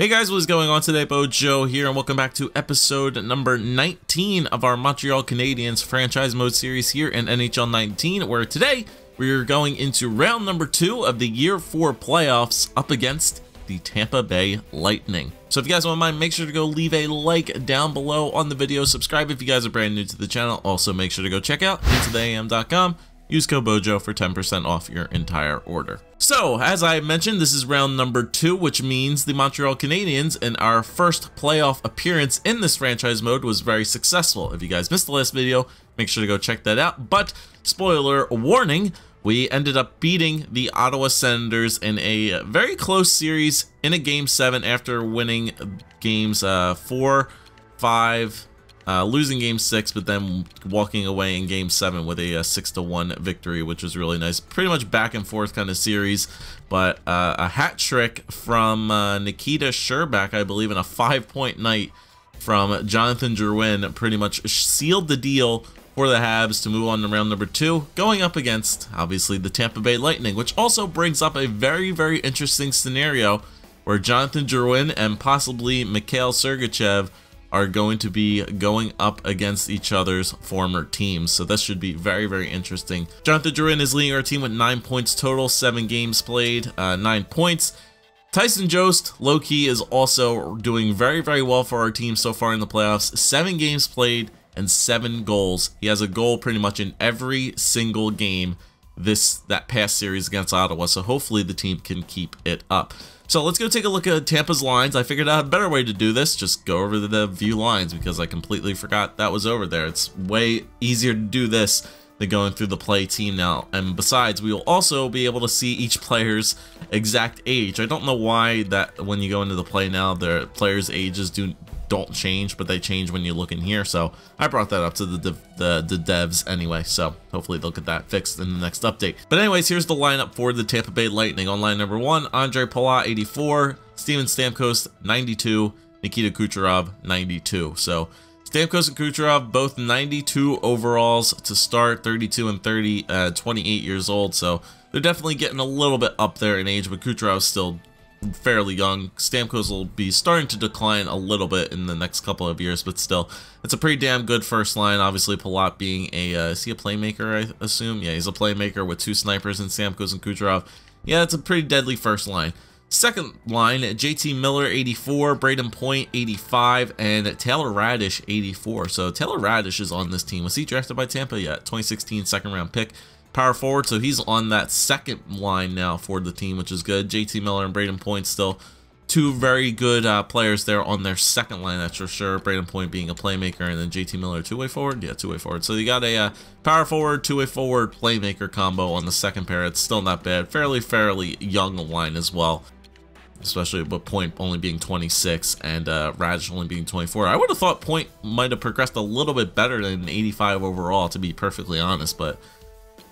Hey guys, what is going on today? Bojo here, and welcome back to episode number 19 of our Montreal Canadiens franchise mode series here in NHL 19, where today we are going into round number 2 of the Year 4 playoffs up against the Tampa Bay Lightning. So if you guys don't mind, make sure to go leave a like down below on the video, subscribe if you guys are brand new to the channel. Also make sure to go check out intotheam.com. Use code BOJO for 10% off your entire order. So, as I mentioned, this is round number 2, which means the Montreal Canadiens in our first playoff appearance in this franchise mode was very successful. If you guys missed the last video, make sure to go check that out. But, spoiler warning, we ended up beating the Ottawa Senators in a very close series in a Game 7 after winning games 4, 5, losing Game 6, but then walking away in Game 7 with a 6-1 victory, which was really nice. Pretty much back and forth kind of series, but a hat trick from Nikita Sherbak, I believe, in a 5-point night from Jonathan Drouin pretty much sealed the deal for the Habs to move on to round number 2, going up against, obviously, the Tampa Bay Lightning, which also brings up a very, very interesting scenario where Jonathan Drouin and possibly Mikhail Sergachev are going to be going up against each other's former teams. So this should be very, very interesting. Jonathan Drouin is leading our team with 9 points total, 7 games played, 9 points. Tyson Jost, low-key, is also doing very, very well for our team so far in the playoffs. 7 games played and 7 goals. He has a goal pretty much in every single game that past series against Ottawa. So hopefully the team can keep it up. So let's go take a look at Tampa's lines. I figured out a better way to do this. Just go over the view lines because I completely forgot that was over there. It's way easier to do this than going through the play team now. And besides, we will also be able to see each player's exact age. I don't know why that when you go into the play now, the players' ages don't change, but they change when you look in here. So I brought that up to the devs anyway, so hopefully they'll get that fixed in the next update. But anyways, here's the lineup for the Tampa Bay Lightning. On line number 1, Andre Palat, 84, Steven Stamkos, 92, Nikita Kucherov, 92. So Stamkos and Kucherov both 92 overalls to start, 32 and 30, 28 years old. So they're definitely getting a little bit up there in age, but Kucherov's still fairly young. Stamkos will be starting to decline a little bit in the next couple of years, but still, it's a pretty damn good first line. Obviously, Palat being is he a playmaker, I assume? Yeah, he's a playmaker with 2 snipers in Stamkos and Kucherov. Yeah, it's a pretty deadly first line. Second line, JT Miller, 84, Braden Point, 85, and Taylor Radish, 84. So Taylor Radish is on this team. Was he drafted by Tampa? Yeah, 2016 second-round pick. Power forward, so he's on that second line now for the team, which is good. JT Miller and Braden Point still 2 very good players there on their second line, that's for sure. Braden Point being a playmaker, and then JT Miller two-way forward. Yeah, two-way forward. So you got a power forward, two-way forward playmaker combo on the second pair. It's still not bad. Fairly young line as well, especially with Point only being 26 and Radish only being 24. I would have thought Point might have progressed a little bit better than 85 overall, to be perfectly honest, but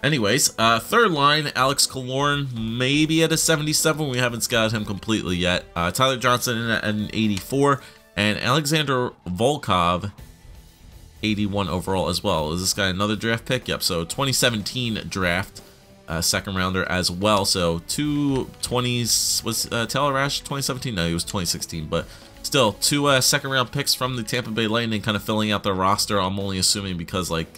anyways, third line, Alex Killorn, maybe at a 77. We haven't scouted him completely yet. Tyler Johnson at an 84. And Alexander Volkov, 81 overall as well. Is this guy another draft pick? Yep, so 2017 draft, second rounder as well. So 220s, was Taylor Rash 2017? No, he was 2016, but still 2 second round picks from the Tampa Bay Lightning kind of filling out their roster. I'm only assuming because, like,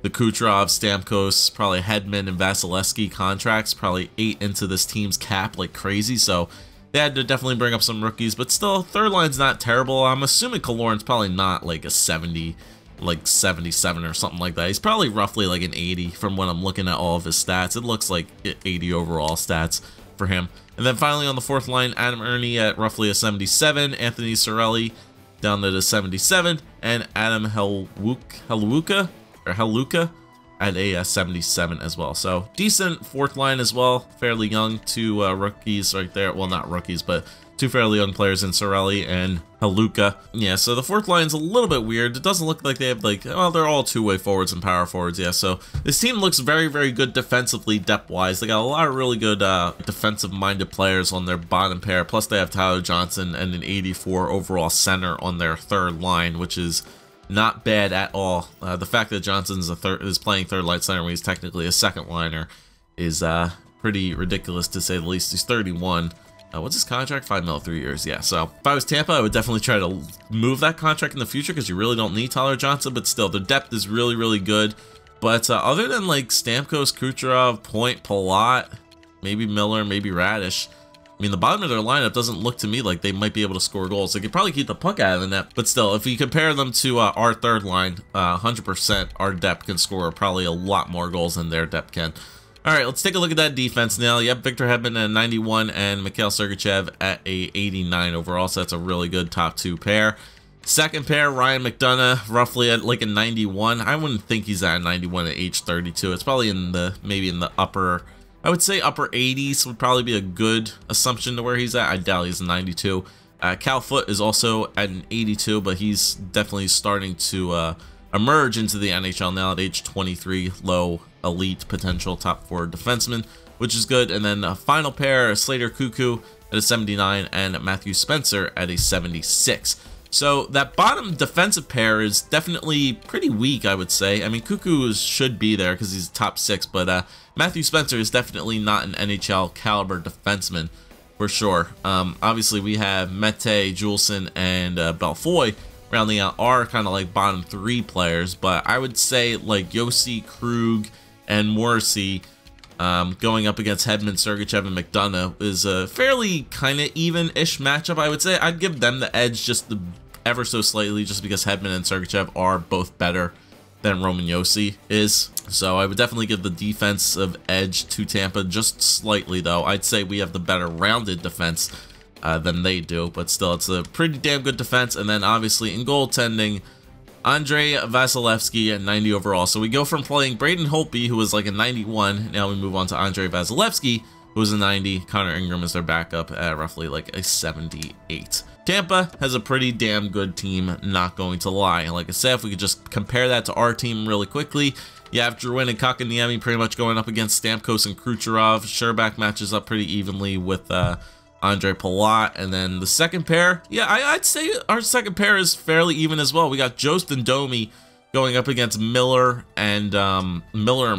the Kucherov, Stamkos, probably Hedman, and Vasilevsky contracts probably ate into this team's cap like crazy, so they had to definitely bring up some rookies, but still, third line's not terrible. I'm assuming Killorn's probably not like a 70, like 77 or something like that. He's probably roughly like an 80 from when I'm looking at all of his stats. It looks like 80 overall stats for him. And then finally on the fourth line, Adam Ernie at roughly a 77, Anthony Cirelli down to the 77, and Adam Helwuka at a 77 as well. So decent fourth line as well, fairly young. 2 rookies right there. Well, not rookies, but 2 fairly young players in Cirelli and Helwuka. Yeah, so the fourth line's a little bit weird. It doesn't look like they have, like, well, they're all two-way forwards and power forwards. Yeah, so this team looks very, very good defensively, depth-wise. They got a lot of really good defensive-minded players on their bottom pair. Plus, they have Tyler Johnson and an 84 overall center on their third line, which is not bad at all. The fact that Johnson's is playing third line center when he's technically a second liner is pretty ridiculous to say the least. He's 31. What's his contract? 5 mil, 3 years. Yeah, so if I was Tampa, I would definitely try to move that contract in the future because you really don't need Tyler Johnson, but still, their depth is really, really good. But other than like Stamkos, Kucherov, Point, Palat, maybe Miller, maybe Radish, I mean, the bottom of their lineup doesn't look to me like they might be able to score goals. They could probably keep the puck out of the net, but still, if you compare them to our third line, 100% our depth can score probably a lot more goals than their depth can. All right, let's take a look at that defense now. Yep, Victor Hedman at 91 and Mikhail Sergachev at a 89 overall, so that's a really good top 2 pair. Second pair, Ryan McDonagh, roughly at like a 91. I wouldn't think he's at a 91 at age 32. It's probably in the, maybe in the upper, I would say upper 80s would probably be a good assumption to where he's at. I doubt he's a 92. Cal Foote is also at an 82, but he's definitely starting to emerge into the NHL now at age 23, low elite potential top 4 defenseman, which is good. And then a final pair, Slater Cuckoo at a 79 and Matthew Spencer at a 76. So that bottom defensive pair is definitely pretty weak, I would say. I mean, Cuckoo should be there because he's top 6, but Matthew Spencer is definitely not an NHL caliber defenseman for sure. Obviously, we have Mete, Juleson, and Belfoy rounding out our kind of like bottom 3 players, but I would say like Yossi, Krug, and Morrissey going up against Hedman, Sergachev, and McDonagh is a fairly kind of even-ish matchup, I would say. I'd give them the edge just ever so slightly just because Hedman and Sergachev are both better than Roman Josi is. So I would definitely give the defensive edge to Tampa just slightly, though. I'd say we have the better rounded defense than they do, but still, it's a pretty damn good defense. And then obviously in goaltending, Andrei Vasilevsky at 90 overall. So we go from playing Braden Holtby, who was like a 91, now we move on to Andrei Vasilevsky, who was a 90. Connor Ingram is their backup at roughly like a 78. Tampa has a pretty damn good team, not going to lie. Like I said, if we could just compare that to our team really quickly, you have Drouin and Kotkaniemi pretty much going up against Stamkos and Kucherov. Sherbak matches up pretty evenly with Andre Palat. And then the second pair, yeah, I'd say our second pair is fairly even as well. We got Jost and Domi going up against Miller and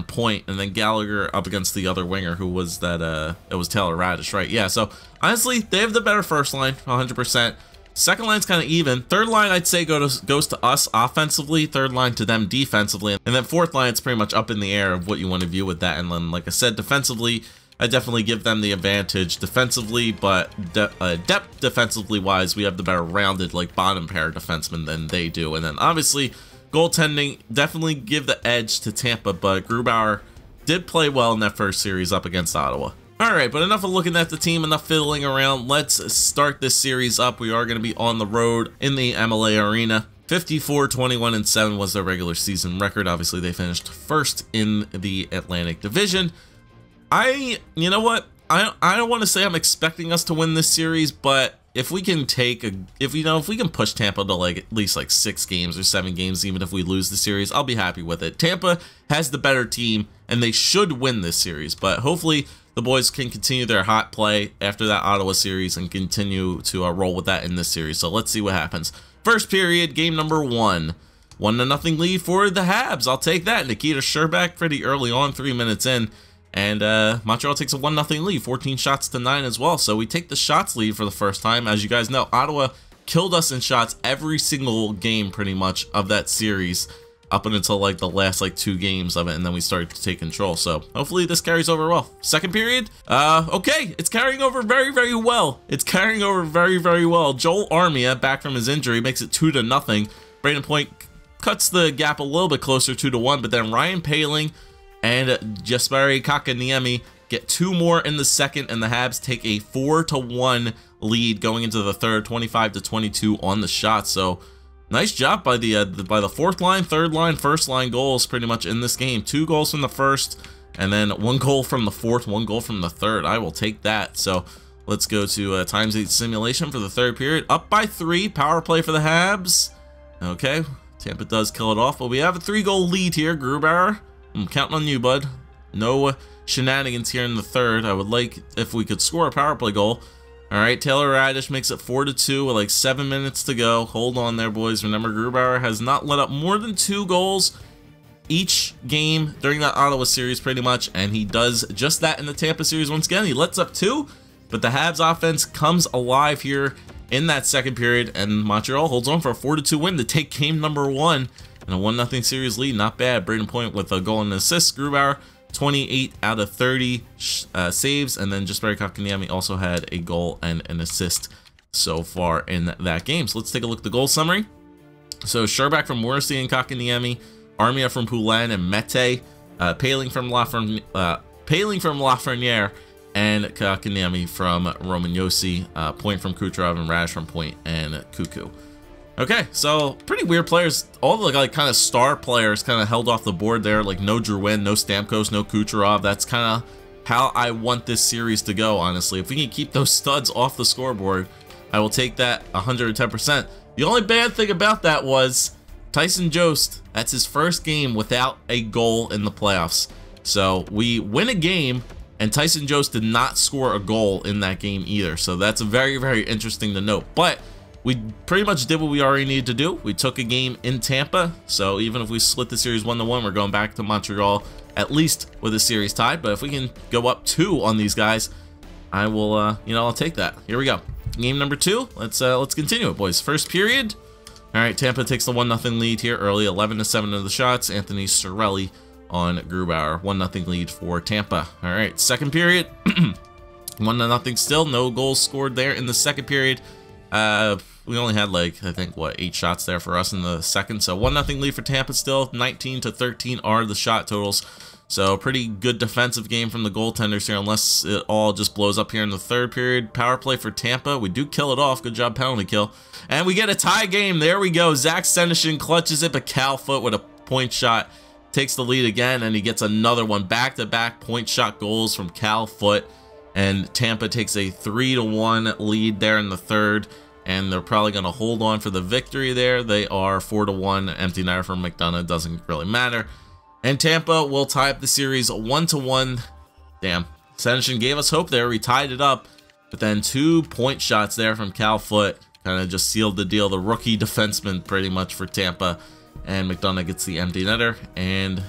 Point, and then Gallagher up against the other winger, who was that it was Taylor Radish, right? Yeah, so honestly, they have the better first line, 100%. Second line's kind of even. Third line, I'd say goes to us offensively. Third line to them defensively. And then fourth line, it's pretty much up in the air of what you want to view with that. And then, like I said, defensively, I definitely give them the advantage defensively, but depth defensively wise, we have the better rounded, like, bottom pair defensemen than they do. And then obviously, goaltending, definitely give the edge to Tampa, but Grubauer did play well in that first series up against Ottawa. Alright, but enough of looking at the team, enough fiddling around. Let's start this series up. We are going to be on the road in the MLA Arena. 54-21-7 was their regular season record. Obviously, they finished first in the Atlantic Division. You know what? I don't want to say I'm expecting us to win this series, but if we can if we can push Tampa to like at least like 6 games or 7 games, even if we lose the series, I'll be happy with it. Tampa has the better team, and they should win this series, but hopefully the boys can continue their hot play after that Ottawa series and continue to roll with that in this series. So let's see what happens. First period, game number 1. 1-0 lead for the Habs. I'll take that. Nikita Sherbak pretty early on, 3 minutes in. And Montreal takes a 1-0 lead, 14 shots to 9 as well. So we take the shots lead for the first time. As you guys know, Ottawa killed us in shots every single game pretty much of that series up until like the last like 2 games of it, and then we started to take control. So hopefully this carries over well. Second period, okay, it's carrying over very, very well. It's carrying over very, very well. Joel Armia, back from his injury, makes it 2-0. Braden Point cuts the gap a little bit closer, 2-1, but then Ryan Poehling and Jesperi Kotkaniemi get 2 more in the second, and the Habs take a 4-1 lead going into the third, 25-22 on the shot. So nice job by the fourth line, third line, first line goals pretty much in this game. 2 goals from the first, and then 1 goal from the fourth, 1 goal from the third. I will take that. So let's go to ×8 simulation for the third period. Up by 3, power play for the Habs. Okay, Tampa does kill it off, but we have a 3-goal lead here. Grubauer, I'm counting on you, bud. No shenanigans here in the third. I would like if we could score a power play goal. All right, Taylor Radish makes it 4-2 with like 7 minutes to go. Hold on there, boys. Remember, Grubauer has not let up more than 2 goals each game during that Ottawa series pretty much, and he does just that in the Tampa series once again. He lets up 2, but the Habs offense comes alive here in that second period, and Montreal holds on for a 4-2 win to take game number 1 and a 1-0 series lead. Not bad. Braden Point with a goal and an assist. Grubauer 28 out of 30 saves, and then Jesperi Kotkaniemi also had a goal and an assist so far in that game. So let's take a look at the goal summary. So Sherbak from Morrissey and Kotkaniemi, Armia from Poulin and Mete, Paling from Lafreniere, and Kotkaniemi from Romagnosi, Point from Kucherov, and Raj from Point and Kuku. Okay, so pretty weird players. All the like kind of star players kind of held off the board there. Like no Drouin, no Stamkos, no Kucherov. That's kind of how I want this series to go, honestly. If we can keep those studs off the scoreboard, I will take that 110%. The only bad thing about that was Tyson Jost, that's his first game without a goal in the playoffs. So we win a game, and Tyson Jost did not score a goal in that game either. So that's very, very interesting to note. But we pretty much did what we already needed to do. We took a game in Tampa, so even if we split the series 1-1, we're going back to Montreal at least with a series tied. But if we can go up 2 on these guys, I will, I'll take that. Here we go. Game number 2. Let's continue it, boys. First period. All right, Tampa takes the 1-0 lead here early, 11-7 of the shots. Anthony Cirelli on Grubauer, 1-0 lead for Tampa. All right, second period, 1-0 still. No goals scored there in the second period. We only had like, I think, what, 8 shots there for us in the second. So 1-0 lead for Tampa still. 19-13 are the shot totals. So pretty good defensive game from the goaltenders here, unless it all just blows up here in the third period. Power play for Tampa. We do kill it off. Good job, penalty kill. And we get a tie game. There we go. Zach Senyshyn clutches it, but Cal Foote with a point shot takes the lead again, and he gets another one. Back-to-back point shot goals from Cal Foote, and Tampa takes a 3-1 lead there in the third. And they're probably going to hold on for the victory there. They are 4-1. Empty netter from McDonough. Doesn't really matter. And Tampa will tie up the series 1-1. Damn. Senyshyn gave us hope there. We tied it up. But then 2 point shots there from Cal Foote kind of just sealed the deal. The rookie defenseman pretty much for Tampa. And McDonough gets the empty netter. And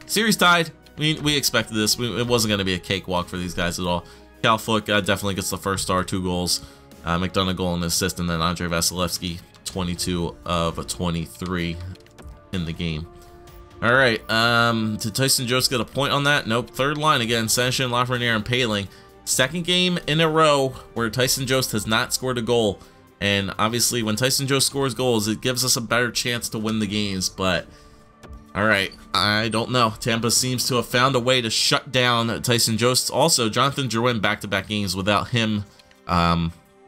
series tied. We expected this. It wasn't going to be a cakewalk for these guys at all. Cal Foote definitely gets the first star, 2 goals. McDonough goal and assist, and then Andrei Vasilevsky 22 of 23 in the game. All right, did Tyson Jost get a point on that? Nope. Third line again, Senyshyn, Lafreniere, and Paling. Second game in a row where Tyson Jost has not scored a goal, and obviously when Tyson Jost scores goals, it gives us a better chance to win the games. But all right, I don't know. Tampa seems to have found a way to shut down Tyson Jost. Also, Jonathan Drouin back-to-back games without him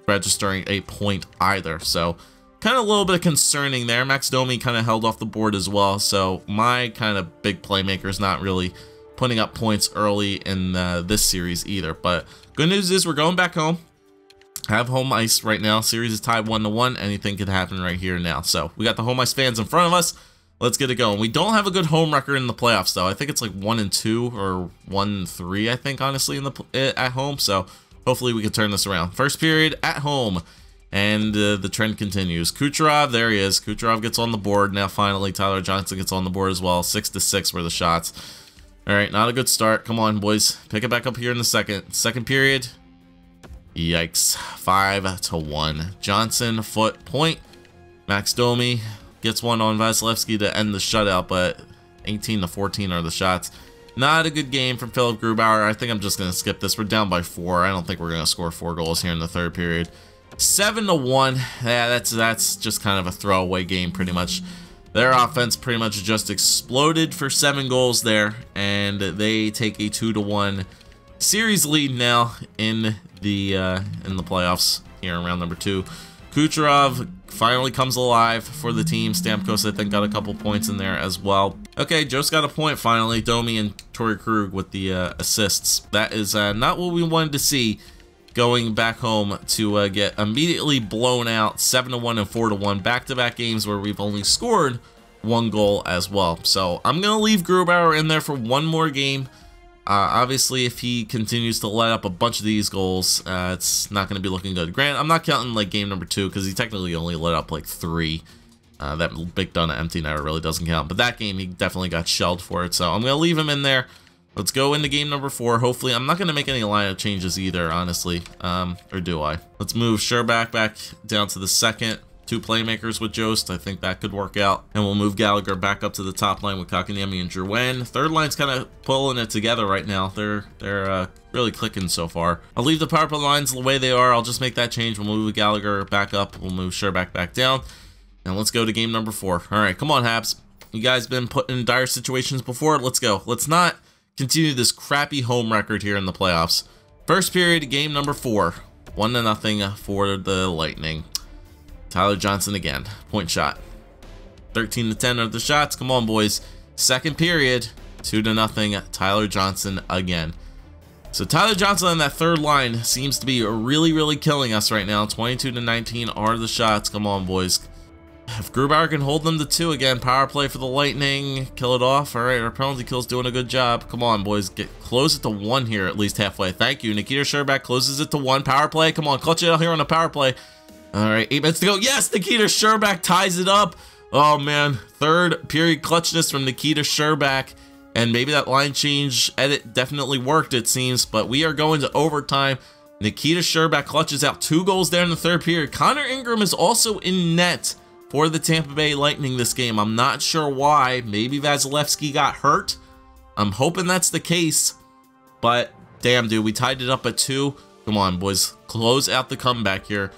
registering a point either, so kind of a little bit concerning there. Max Domi kind of held off the board as well, so my kind of big playmaker is not really putting up points early in this series either. But good news is we're going back home. Have home ice right now. Series is tied 1-1. Anything could happen right here now. So we got the home ice fans in front of us. Let's get it going. We don't have a good home record in the playoffs though. I think it's like 1-2 or 1-3. I think honestly in the at home. So hopefully we can turn this around. First period at home, and the trend continues. Kucherov, there he is. Kucherov gets on the board. Now finally Tyler Johnson gets on the board as well. 6-6 were the shots. All right, not a good start. Come on, boys. Pick it back up here in the second. Second period. Yikes. 5-1. Johnson, Foote, point. Max Domi gets one on Vasilevsky to end the shutout, but 18-14 are the shots. Not a good game from Philip Grubauer. I think I'm just going to skip this. We're down by 4. I don't think we're going to score 4 goals here in the third period. 7-1. Yeah, that's just kind of a throwaway game pretty much. Their offense pretty much just exploded for 7 goals there, and they take a 2-1 series lead now in the playoffs here in round number 2. Kucherov finally comes alive for the team. Stamkos, I think, got a couple points in there as well. Okay, Jost got a point finally. Domi and Torrey Krug with the assists. That is not what we wanted to see going back home to get immediately blown out 7-1 and 4-1. Back-to-back games where we've only scored 1 goal as well. So I'm going to leave Grubauer in there for 1 more game. Obviously, if he continues to let up a bunch of these goals, it's not going to be looking good. Grant, I'm not counting like game number 2 because he technically only let up like 3. That big done empty netter really doesn't count. But that game, he definitely got shelled for it. So I'm going to leave him in there Let's go into game number 4. Hopefully, I'm not going to make any lineup changes either, honestly. Or do I? Let's move Sherbak back down to the second. 2 playmakers with Jost. I think that could work out. And we'll move Gallagher back up to the top line with Kakaniemi and Drouin. Third line's kind of pulling it together right now. They're really clicking so far. I'll leave the power play lines the way they are. I'll just make that change. We'll move Gallagher back up. We'll move Sherbak back down. And let's go to game number 4. All right, come on, Habs. You guys been put in dire situations before. Let's go. Let's not continue this crappy home record here in the playoffs. First period, game number 4. 1-0 for the Lightning. Tyler Johnson again. Point shot. 13-10 are the shots. Come on, boys. Second period, 2-0. Tyler Johnson again. So Tyler Johnson on that third line seems to be really killing us right now. 22-19 are the shots. Come on, boys. If Grubauer can hold them to 2 again, power play for the Lightning, kill it off. All right, our penalty kill's doing a good job. Come on, boys, close it to 1 here, at least halfway. Thank you. Nikita Sherbak closes it to 1. Power play. Come on, clutch it out here on the power play. All right, 8 minutes to go. Yes, Nikita Sherbak ties it up. Oh man, third period clutchness from Nikita Sherbak, and maybe that line change edit definitely worked, it seems. But we are going to overtime. Nikita Sherbak clutches out 2 goals there in the third period. Connor Ingram is also in net for the Tampa Bay Lightning this game. I'm not sure why. Maybe Vasilevsky got hurt. I'm hoping that's the case. But damn, dude, we tied it up at 2. Come on, boys. Close out the comeback here.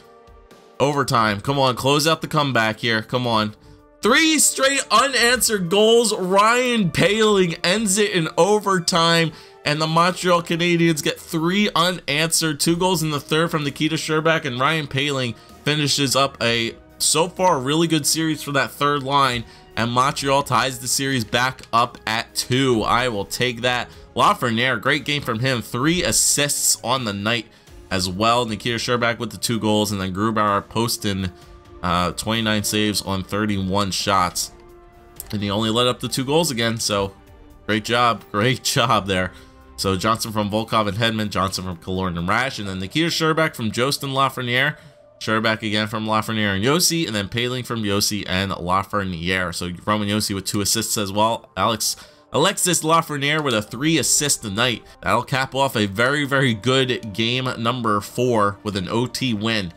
Overtime. Come on, close out the comeback here. Come on. 3 straight unanswered goals. Ryan Poehling ends it in overtime. And the Montreal Canadiens get 3 unanswered. 2 goals in the third from Nikita Sherbak. And Ryan Poehling finishes up a so far really good series for that third line, and Montreal ties the series back up at 2. I will take that. Lafreniere, great game from him. 3 assists on the night as well. Nikita Sherbak with the 2 goals, and then Grubauer posting 29 saves on 31 shots, and he only let up the 2 goals again. So great job there. So Johnson from Volkov and Hedman, Johnson from Killorn and Rash, and then Nikita Sherbak from Jost and Lafreniere. Sherbak again from Lafreniere and Yossi, and then Poehling from Yossi and Lafreniere. So Roman Yossi with 2 assists as well. Alexis Lafreniere with a 3 assist tonight. That'll cap off a very good game number 4 with an OT win.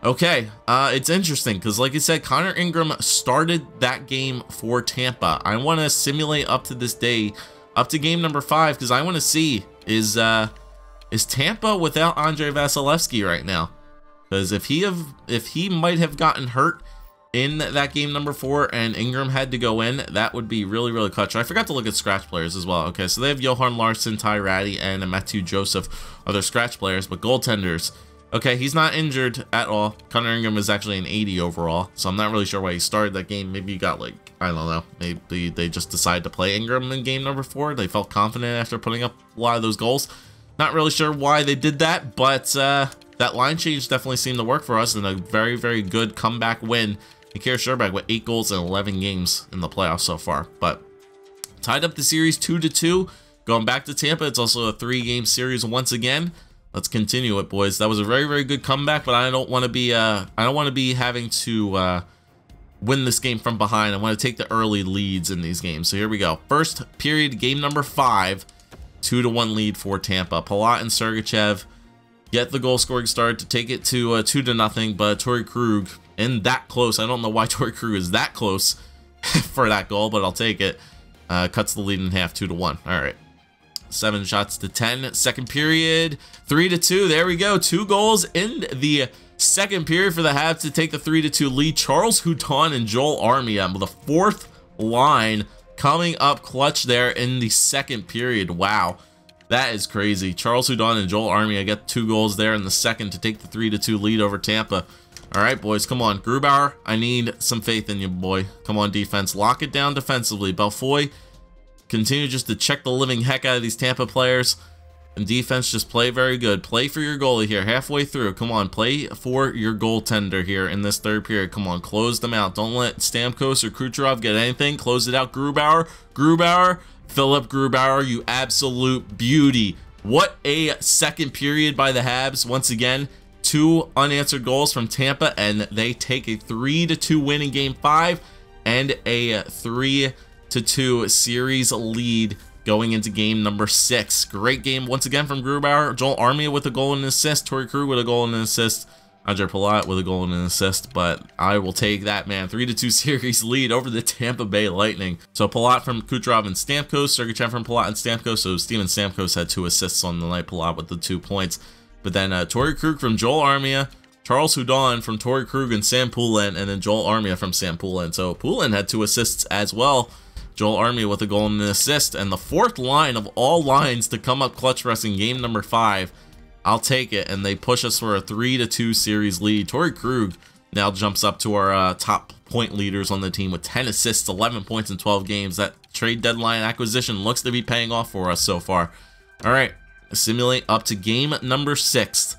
Okay, it's interesting because, like I said, Connor Ingram started that game for Tampa. I want to simulate up to this day, up to game number 5, because I want to see is Tampa without Andrei Vasilevsky right now. Because if he might have gotten hurt in that game number 4 and Ingram had to go in, that would be really clutch. I forgot to look at scratch players as well. Okay, so they have Johan Larsson, Ty Ratty, and Matthew Joseph are their scratch players, but goaltenders. Okay, he's not injured at all. Connor Ingram is actually an 80 overall, so I'm not really sure why he started that game. Maybe he got, like, I don't know. Maybe they just decided to play Ingram in game number 4. They felt confident after putting up a lot of those goals. Not really sure why they did that, but that line change definitely seemed to work for us, and a very good comeback win. Nikita Sherbak with 8 goals in 11 games in the playoffs so far. But tied up the series 2-2. Going back to Tampa, it's also a 3-game series once again. Let's continue it, boys. That was a very good comeback, but I don't want to be having to win this game from behind. I want to take the early leads in these games. So here we go. First period, game number 5, 2-1 lead for Tampa. Palat and Sergachev get the goal scoring start to take it to 2-0, but Torrey Krug in that close. I don't know why Torrey Krug is that close for that goal, but I'll take it. Cuts the lead in half, 2-1. All right. 7 shots to 10. Second period, 3-2. There we go. 2 goals in the second period for the Habs to take the 3-2 lead. Charles Hudon and Joel Armia with a 4th line coming up clutch there in the second period. Wow. That is crazy. Charles Hudon and Joel Armia get 2 goals there in the second to take the 3-2 lead over Tampa. All right, boys, come on. Grubauer, I need some faith in you, boy. Come on, defense. Lock it down defensively. Belfoy, continue just to check the living heck out of these Tampa players. And defense, just play very good. Play for your goalie here halfway through. Come on, play for your goaltender here in this third period. Come on, close them out. Don't let Stamkos or Kucherov get anything. Close it out. Grubauer, Philip Grubauer, you absolute beauty. What a second period by the Habs. Once again, 2 unanswered goals from Tampa, and they take a 3-2 win in game 5 and a 3-2 series lead going into game number 6. Great game once again from Grubauer. Joel Armia with a goal and an assist. Torrey Krug with a goal and an assist. Andre Palat with a goal and an assist, but I will take that, man. 3-2 series lead over the Tampa Bay Lightning. So Palat from Kucherov and Stamkos, Sergachev from Palat and Stamkos. So Steven Stamkos had 2 assists on the night, Palat with the 2 points. But then Torrey Krug from Joel Armia, Charles Hudon from Torrey Krug and Sam Poulin, and then Joel Armia from Sam Poulin. So Poulin had 2 assists as well. Joel Armia with a goal and an assist. And the 4th line of all lines to come up clutch for us in game number 5. I'll take it, and they push us for a 3-2 series lead. Torrey Krug now jumps up to our top point leaders on the team with 10 assists, 11 points in 12 games. That trade deadline acquisition looks to be paying off for us so far. All right, simulate up to game number 6.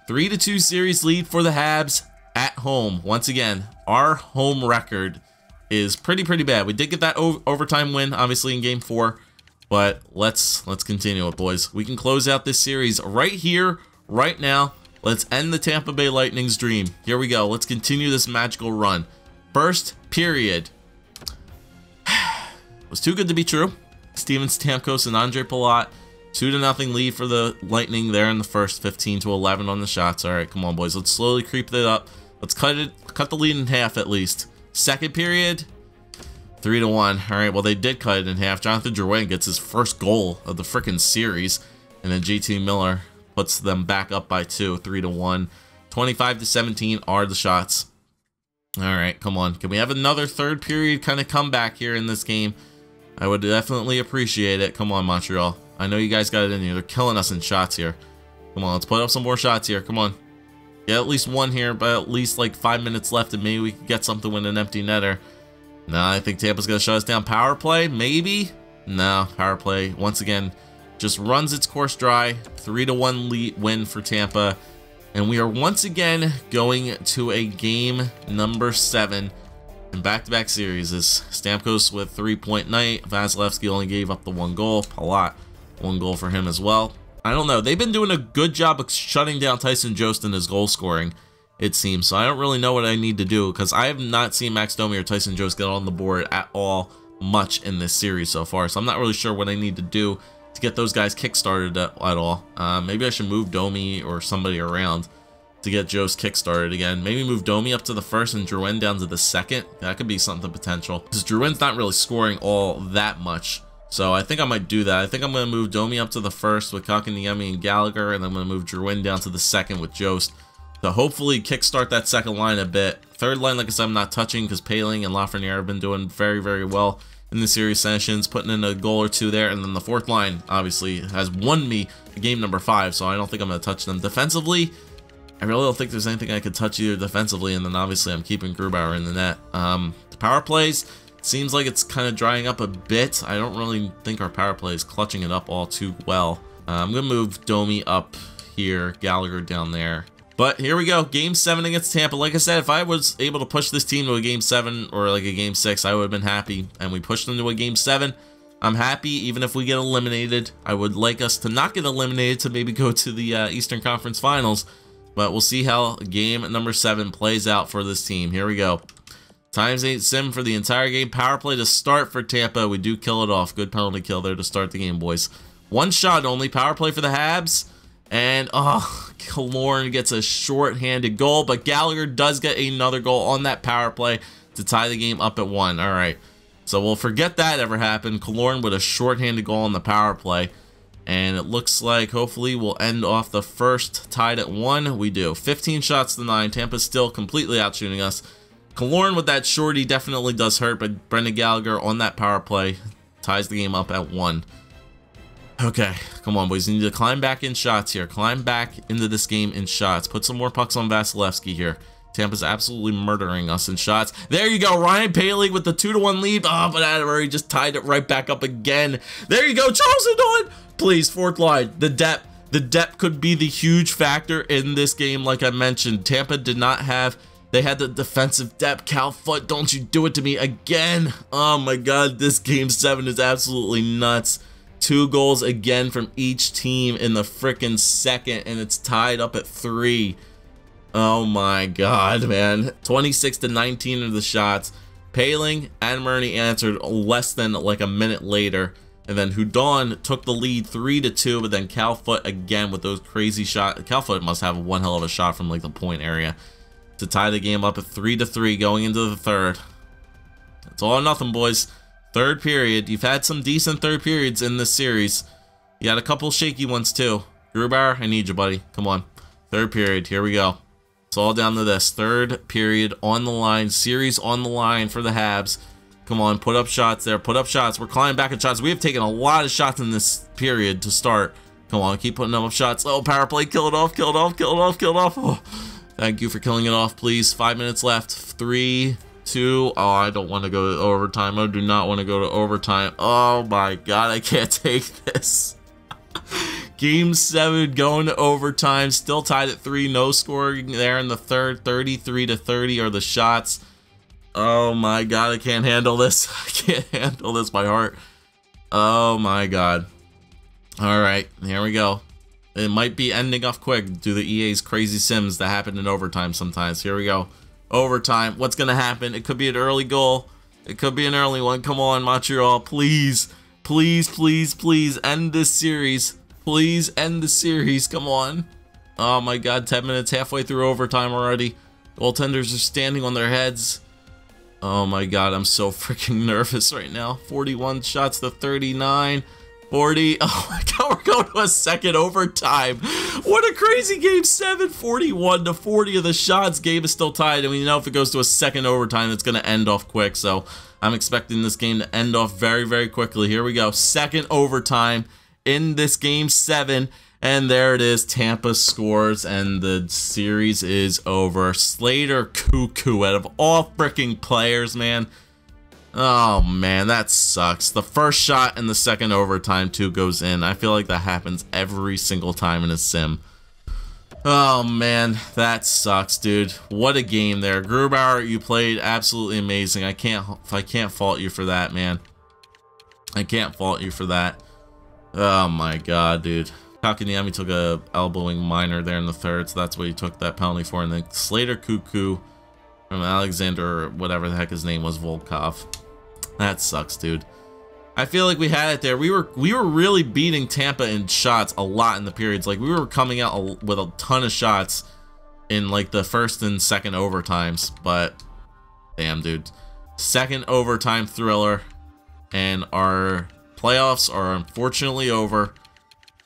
3-2 series lead for the Habs at home. Once again, our home record is pretty bad. We did get that overtime win, obviously, in game 4. But let's continue it, boys. We can close out this series right here, right now. Let's end the Tampa Bay Lightning's dream. Here we go. Let's continue this magical run. First period. Was too good to be true. Steven Stamkos and Andre Palat. 2-0 lead for the Lightning there in the first. 15-11 on the shots. All right, come on, boys. Let's slowly creep it up. Let's cut the lead in half at least. Second period. 3-1. All right, well, they did cut it in half. Jonathan Drouin gets his first goal of the frickin' series. And then JT Miller puts them back up by 2, 3-1. 25-17 are the shots. All right, come on. Can we have another third period kind of comeback here in this game? I would definitely appreciate it. Come on, Montreal. I know you guys got it in you. They're killing us in shots here. Come on, let's put up some more shots here. Come on. Get at least one here, but at least like 5 minutes left, and maybe we can get something with an empty netter. No, I think Tampa's going to shut us down. Power play, maybe? No, power play, once again, just runs its course dry. 3-1 lead win for Tampa. And we are once again going to a game number 7 in back-to-back series. Stamkos with 3-point night. Vasilevsky only gave up the 1 goal. Palat, 1 goal for him as well. I don't know. They've been doing a good job of shutting down Tyson Jost in his goal scoring, it seems. So I don't really know what I need to do, because I have not seen Max Domi or Tyson Jost get on the board at all much in this series so far. So I'm not really sure what I need to do to get those guys kickstarted at all. Maybe I should move Domi or somebody around to get Jost kickstarted again. Maybe move Domi up to the first and Drouin down to the second. That could be something potential, because Drouin's not really scoring all that much. So I think I might do that. I think I'm going to move Domi up to the first with Kotkaniemi and Gallagher, and I'm going to move Drouin down to the second with Jost to hopefully kickstart that second line a bit. Third line, like I said, I'm not touching, because Paling and Lafreniere have been doing very well in the series sessions, putting in a goal or 2 there. And then the fourth line, obviously, has won me game number 5, so I don't think I'm going to touch them. Defensively, I really don't think there's anything I could touch either defensively, and then obviously I'm keeping Grubauer in the net. The power plays, seems like it's kind of drying up a bit. I don't really think our power play is clutching it up all too well. I'm going to move Domi up here, Gallagher down there. But here we go, game 7 against Tampa. Like I said, if I was able to push this team to a game 7 or like a game 6, I would have been happy. And we pushed them to a game 7. I'm happy even if we get eliminated. I would like us to not get eliminated, to maybe go to the Eastern Conference Finals. But we'll see how game number 7 plays out for this team. Here we go. ×8 sim for the entire game. Power play to start for Tampa. We do kill it off. Good penalty kill there to start the game, boys. 1 shot only. Power play for the Habs. And, Killorn gets a short-handed goal, but Gallagher does get another goal on that power play to tie the game up at 1. All right, so we'll forget that ever happened. Killorn with a short-handed goal on the power play, and it looks like hopefully we'll end off the first tied at 1. We do. 15 shots to 9. Tampa's still completely outshooting us. Killorn with that shorty definitely does hurt, but Brendan Gallagher on that power play ties the game up at 1. Okay, come on, boys. You need to climb back in shots here. Climb back into this game in shots. Put some more pucks on Vasilevsky here. Tampa's absolutely murdering us in shots. There you go. Ryan Paling with the 2-1 lead. Oh, but Adamari just tied it right back up again. There you go. Charles Hudon. Please, fourth line. The depth. The depth could be the huge factor in this game, like I mentioned. Tampa did not have... They had the defensive depth. Cal Foote, don't you do it to me again. Oh, my God. This game 7 is absolutely nuts. 2 goals again from each team in the frickin' second, and it's tied up at 3. Oh my God, man. 26-19 of the shots. Paling and Murney answered less than like a minute later. And then Hudon took the lead 3-2, but then Calfoot again with those crazy shots. Calfoot must have one hell of a shot from like the point area to tie the game up at 3-3 going into the third. It's all or nothing, boys. Third period. You've had some decent third periods in this series. You had a couple shaky ones too. Grubauer, I need you, buddy. Come on. Third period. Here we go. It's all down to this. Third period on the line. Series on the line for the Habs. Come on, put up shots there. Put up shots. We're climbing back at shots. We have taken a lot of shots in this period to start. Come on, keep putting up shots. Oh, power play. Kill it off. Kill it off. Kill it off. Kill it off. Oh, thank you for killing it off, please. 5 minutes left. 3, 2. Oh, I don't want to go to overtime. I do not want to go to overtime. Oh my God, I can't take this. Game 7 going to overtime. Still tied at 3. No scoring there in the third. 33-30 are the shots. Oh my God, I can't handle this. I can't handle this by heart. Oh my God. All right, here we go. It might be ending off quick due to EA's crazy sims that happen in overtime sometimes. Here we go. Overtime. What's going to happen? It could be an early goal. It could be an early one. Come on, Montreal. Please, please, please, please end this series. Please end the series. Come on. Oh my God, 10 minutes halfway through overtime already. Goaltenders are standing on their heads. Oh my God, I'm so freaking nervous right now. 41 shots to 39. 40. Oh my God, we're going to a second overtime. What a crazy game 7. 41-40 of the shots. Game is still tied, and we know if it goes to a second overtime, it's going to end off quick. So I'm expecting this game to end off very, very quickly. Here we go. Second overtime in this game 7. And there it is. Tampa scores, and the series is over. Slater Cuckoo out of all freaking players, man. Oh, man, that sucks. The first shot in the second overtime, too, goes in. I feel like that happens every single time in a sim. Oh, man, that sucks, dude. What a game there. Grubauer, you played absolutely amazing. I can't fault you for that, man. I can't fault you for that. Oh, my God, dude. Kakaniemi took a elbowing minor there in the third, so that's what he took that penalty for. And then Slater Cuckoo from Alexander, or whatever the heck his name was, Volkov. That sucks, dude. I feel like we had it there. We were really beating Tampa in shots a lot in the periods. Like, we were coming out with a ton of shots in like the first and second overtimes. But damn, dude, second overtime thriller, and our playoffs are unfortunately over.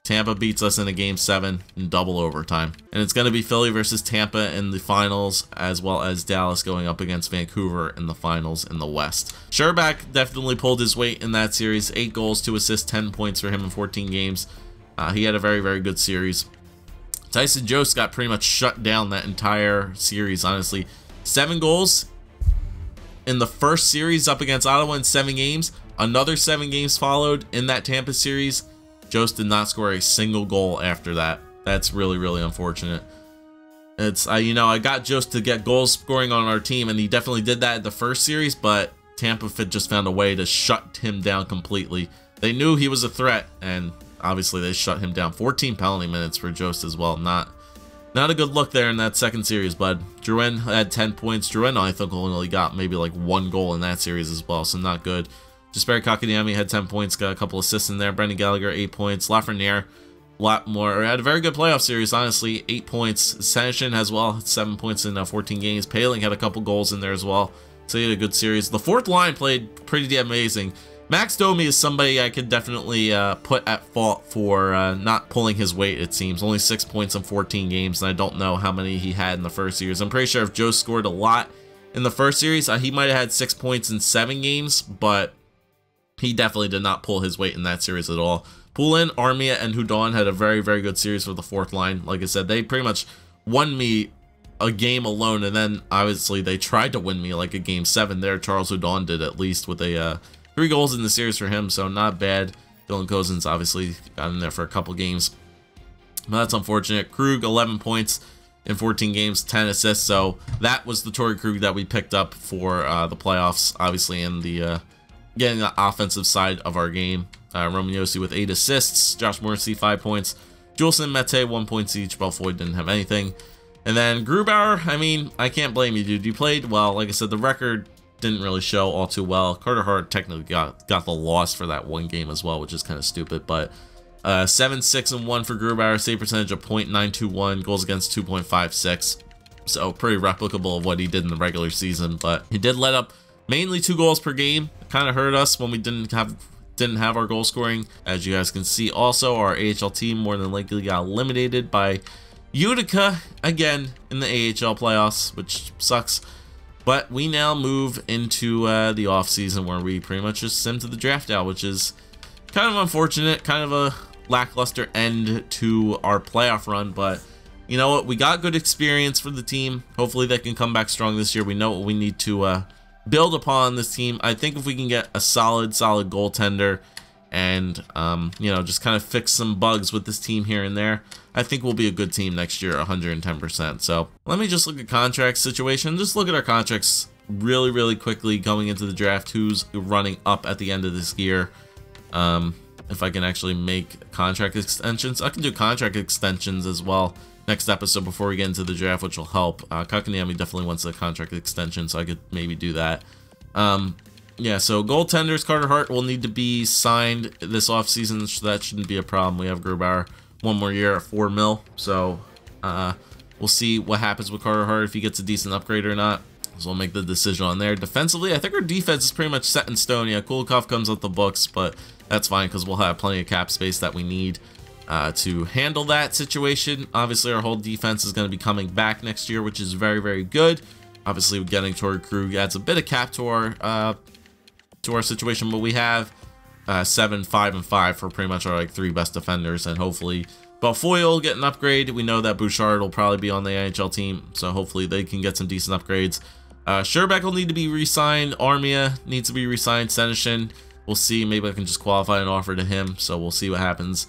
Tampa beats us in a game 7 in double overtime. And it's going to be Philly versus Tampa in the finals, as well as Dallas going up against Vancouver in the finals in the West. Sherbak definitely pulled his weight in that series. 8 goals, 2 assists, 10 points for him in 14 games. He had a very, very good series. Tyson Jost got pretty much shut down that entire series, honestly. 7 goals in the first series up against Ottawa in 7 games. Another 7 games followed in that Tampa series. Jost did not score a single goal after that. That's really, really unfortunate. It's you know, I got Jost to get goals scoring on our team, and he definitely did that in the first series, but Tampa just found a way to shut him down completely. They knew he was a threat, and obviously they shut him down. 14 penalty minutes for Jost as well. Not a good look there in that second series, bud. Drouin had 10 points. Drouin, I think, only got maybe like 1 goal in that series as well, so not good. Jesperi Kotkaniemi had 10 points, got a couple assists in there. Brendan Gallagher, 8 points. Lafreniere, a lot more. Had a very good playoff series, honestly. 8 points. Senishin as well, 7 points in 14 games. Paling had a couple goals in there as well, so he had a good series. The fourth line played pretty damn amazing. Max Domi is somebody I could definitely put at fault for not pulling his weight, it seems. Only 6 points in 14 games, and I don't know how many he had in the first series. I'm pretty sure if Joe scored a lot in the first series, he might have had 6 points in 7 games, but he definitely did not pull his weight in that series at all. Poulin, Armia, and Hudon had a very, very good series for the fourth line. Like I said, they pretty much won me a game alone, and then obviously they tried to win me like a game 7 there. Charles Hudon did, at least, with a 3 goals in the series for him, so not bad. Dylan Cozens obviously got in there for a couple games, but that's unfortunate. Krug, 11 points in 14 games, 10 assists, so that was the Torrey Krug that we picked up for the playoffs, obviously, in the getting the offensive side of our game. Roman Josi with 8 assists, Josh Morrissey 5 points, Juleson, Mete 1 point each. Belfoy didn't have anything. And then Grubauer, I mean, I can't blame you, dude. You played well. Like I said, the record didn't really show all too well. Carter Hart technically got the loss for that one game as well, which is kind of stupid. But 7-6-1 for Grubauer, save percentage of .921, goals against 2.56. So pretty replicable of what he did in the regular season. But he did let up mainly 2 goals per game. It kind of hurt us when we didn't have our goal scoring. As you guys can see, also our AHL team more than likely got eliminated by Utica again in the AHL playoffs, which sucks. But we now move into the off season where we pretty much just sim to the draft out, which is kind of unfortunate, kind of a lackluster end to our playoff run. But you know what? We got good experience for the team. Hopefully they can come back strong this year. We know what we need to build upon this team. I think if we can get a solid goaltender and you know, just kind of fix some bugs with this team here and there, I think we'll be a good team next year, 110%. So let me just look at contract situation. Just look at our contracts really quickly going into the draft. Who's running up at the end of this year? If I can actually make contract extensions, I can do contract extensions as well next episode before we get into the draft, which will help. Kakaniemi definitely wants a contract extension, so I could maybe do that. Yeah, so goaltenders, Carter Hart will need to be signed this offseason, so that shouldn't be a problem. We have Grubauer 1 more year at $4 million, so we'll see what happens with Carter Hart, if he gets a decent upgrade or not. So we'll make the decision on there. Defensively, I think our defense is pretty much set in stone. Yeah, Kulikov comes off the books, but that's fine because we'll have plenty of cap space that we need to handle that situation. Obviously, our whole defense is going to be coming back next year, which is very good. Obviously, getting Torrey Krug adds a bit of cap to our situation, but we have 7, 5, and 5 for pretty much our like 3 best defenders, and hopefully Belfoy will get an upgrade. We know that Bouchard will probably be on the NHL team, so hopefully they can get some decent upgrades. Sherbeck will need to be re-signed. Armia needs to be re-signed. Senishin, we'll see. Maybe I can just qualify an offer to him, so we'll see what happens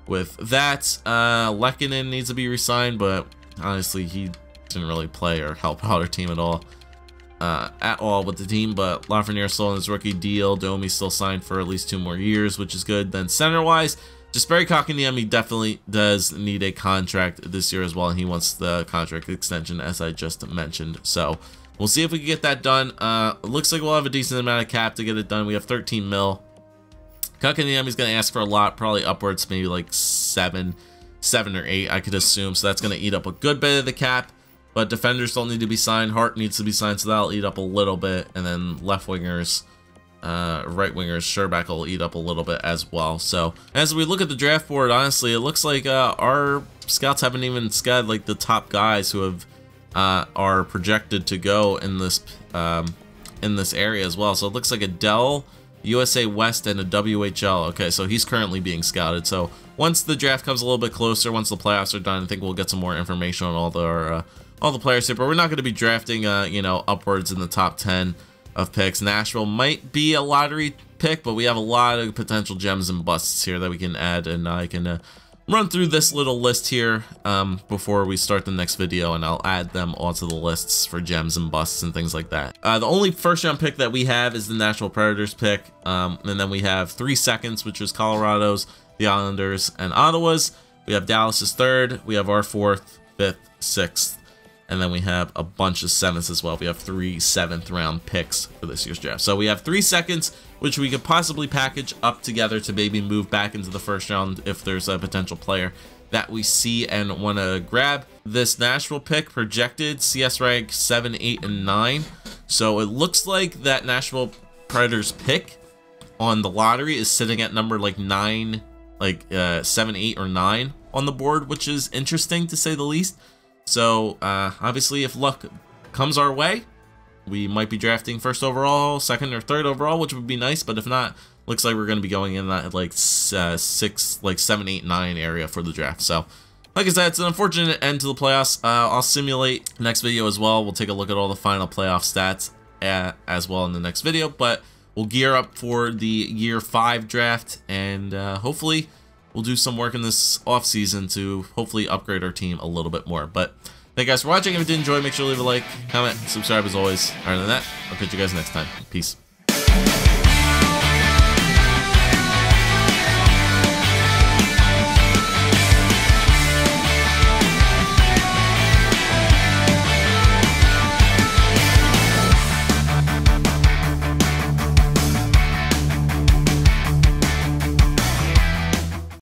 with that. Lehkonen needs to be re-signed, but honestly, he didn't really play or help out our team at all with the team. But Lafreniere still on his rookie deal. Domi still signed for at least 2 more years, which is good. Then center-wise, Jesperi Kotkaniemi definitely does need a contract this year as well, and he wants the contract extension, as I just mentioned. So we'll see if we can get that done. It looks like we'll have a decent amount of cap to get it done. We have 13 mil. Kotkaniemi's going to ask for a lot, probably upwards, maybe like 7 or 8, I could assume. So that's going to eat up a good bit of the cap. But defenders don't need to be signed. Hart needs to be signed, so that'll eat up a little bit. And then left wingers, right wingers, Sherbeck will eat up a little bit as well. So as we look at the draft board, honestly, it looks like our scouts haven't even scouted like the top guys who have are projected to go in this area as well. So it looks like Adele, USA West, and a WHL. Okay, so he's currently being scouted. So once the draft comes a little bit closer, once the playoffs are done, I think we'll get some more information on all the players here. But we're not going to be drafting, you know, upwards in the top 10 of picks. Nashville might be a lottery pick, but we have a lot of potential gems and busts here that we can add, and I can run through this little list here before we start the next video, and I'll add them onto the lists for gems and busts and things like that. The only first-round pick that we have is the Nashville Predators pick, and then we have 3 seconds, which is Colorado's, the Islanders, and Ottawa's. We have Dallas's 3rd. We have our 4th, 5th, 6th. And then we have a bunch of 7ths as well. We have 3 7th-round picks for this year's draft. So we have 3 seconds, which we could possibly package up together to maybe move back into the first round if there's a potential player that we see and want to grab. This Nashville pick projected CS rank 7, 8, and 9. So it looks like that Nashville Predators pick on the lottery is sitting at number like 9, like 7, 8, or 9 on the board, which is interesting to say the least. So obviously, if luck comes our way, we might be drafting 1st overall, 2nd or 3rd overall, which would be nice. But if not, looks like we're going to be going in that like 6, like 7, 8, 9 area for the draft. So like I said, it's an unfortunate end to the playoffs. I'll simulate next video as well. We'll take a look at all the final playoff stats as well in the next video. But we'll gear up for the year 5 draft, and hopefully we'll do some work in this offseason to hopefully upgrade our team a little bit more. But thank you guys for watching. If you did enjoy, make sure to leave a like, comment, subscribe as always. Other than that, I'll catch you guys next time. Peace.